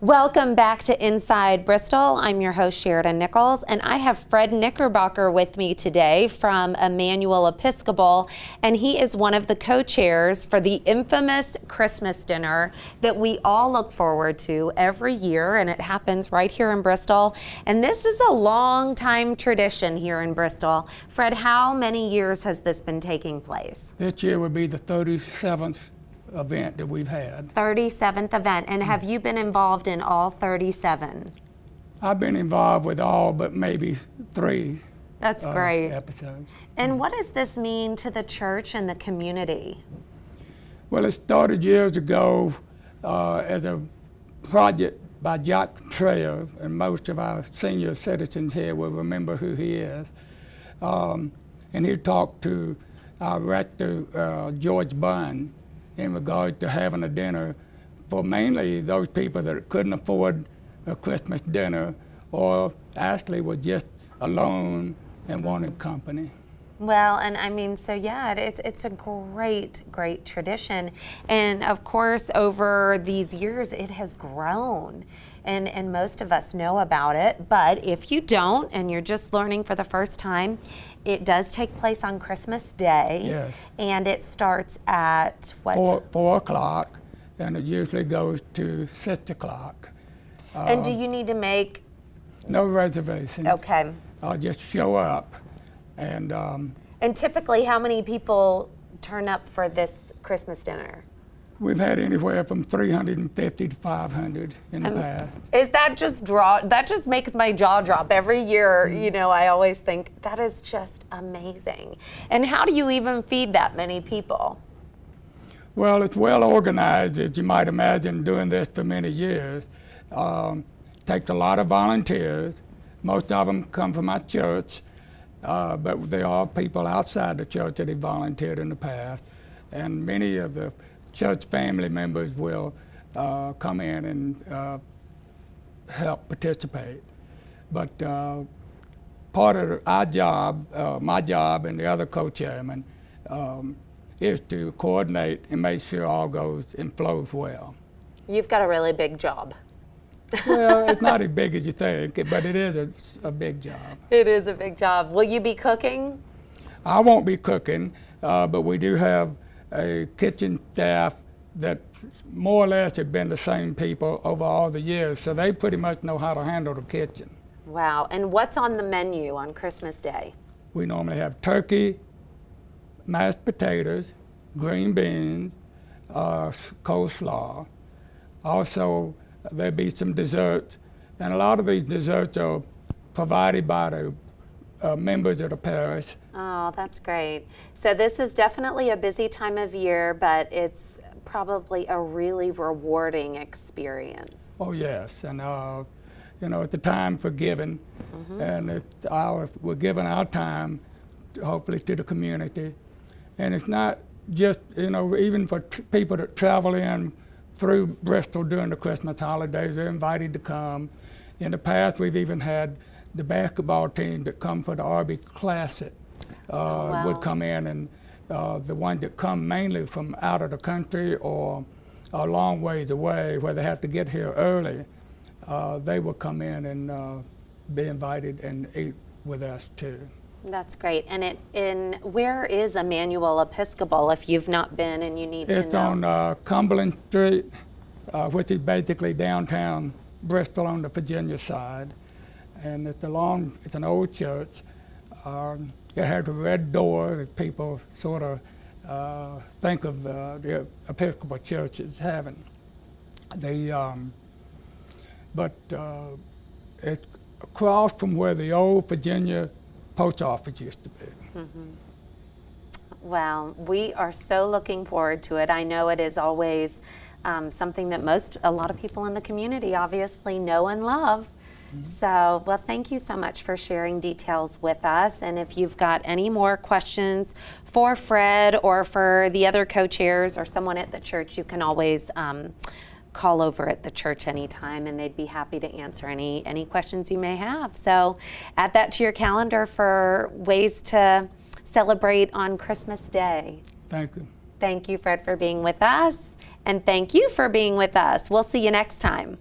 Welcome back to Inside Bristol. I'm your host, Sheridan Nichols, and I have Fred Knickerbocker with me today from Emmanuel Episcopal, and he is one of the co-chairs for the infamous Christmas dinner that we all look forward to every year, and it happens right here in Bristol. And this is a long time tradition here in Bristol. Fred, how many years has this been taking place? This year would be the 37th event that we've had. 37th event, and have you been involved in all 37? I've been involved with all but maybe 3 That's great. episodes. And what does this mean to the church and the community? Well, it started years ago as a project by Jack Trayer, and most of our senior citizens here will remember who he is. And he talked to our rector, George Bunn, in regard to having a dinner for mainly those people that couldn't afford a Christmas dinner or actually were just alone and wanted company. Well, and I mean, so yeah, it's a great tradition. And of course, over these years, it has grown. And most of us know about it, but if you don't and you're just learning for the first time, it does take place on Christmas Day. Yes. And it starts at what? 4 o'clock, and it usually goes to 6 o'clock. And do you need to make? No reservations. Okay. Just show up. And typically, how many people turn up for this Christmas dinner? we've had anywhere from 350 to 500 in the past. Is that just makes my jaw drop every year. You know, I always think that is just amazing. And how do you even feed that many people? Well, it's well organized, as you might imagine, doing this for many years. Takes a lot of volunteers. Most of them come from our church, but there are people outside the church that have volunteered in the past. And many of the church family members will come in and help participate. But part of our job, my job and the other co-chairman, is to coordinate and make sure all goes and flows well. You've got a really big job. Well, it's not as big as you think, but it is a big job. It is a big job. Will you be cooking? I won't be cooking, but we do have a kitchen staff that more or less have been the same people over all the years, so they pretty much know how to handle the kitchen. Wow, and what's on the menu on Christmas Day? We normally have turkey, mashed potatoes, green beans, coleslaw. Also, there'll be some desserts, and a lot of these desserts are provided by the members of the parish. Oh, that's great. So this is definitely a busy time of year, but it's probably a really rewarding experience. Oh yes, and you know, it's a time for giving, and we're giving our time, hopefully, to the community. And it's not just, you know, even for people that travel in through Bristol during the Christmas holidays, they're invited to come. In the past, we've even had the basketball team that come for the RB Classic would come in, and the ones that come mainly from out of the country or a long ways away where they have to get here early, they will come in and be invited and eat with us too. That's great. And where is Emmanuel Episcopal if you've not been and you need to know? It's on Cumberland Street, which is basically downtown Bristol on the Virginia side. And it's an old church. It has a red door that people sort of think of the Episcopal Church as having. But it's across from where the old Virginia post office used to be. Well, we are so looking forward to it. I know it is always something that a lot of people in the community obviously know and love. So, well, thank you so much for sharing details with us. And if you've got any more questions for Fred or for the other co-chairs or someone at the church, you can always call over at the church anytime, and they'd be happy to answer any questions you may have. So add that to your calendar for ways to celebrate on Christmas Day. Thank you. Thank you, Fred, for being with us, and thank you for being with us. We'll see you next time.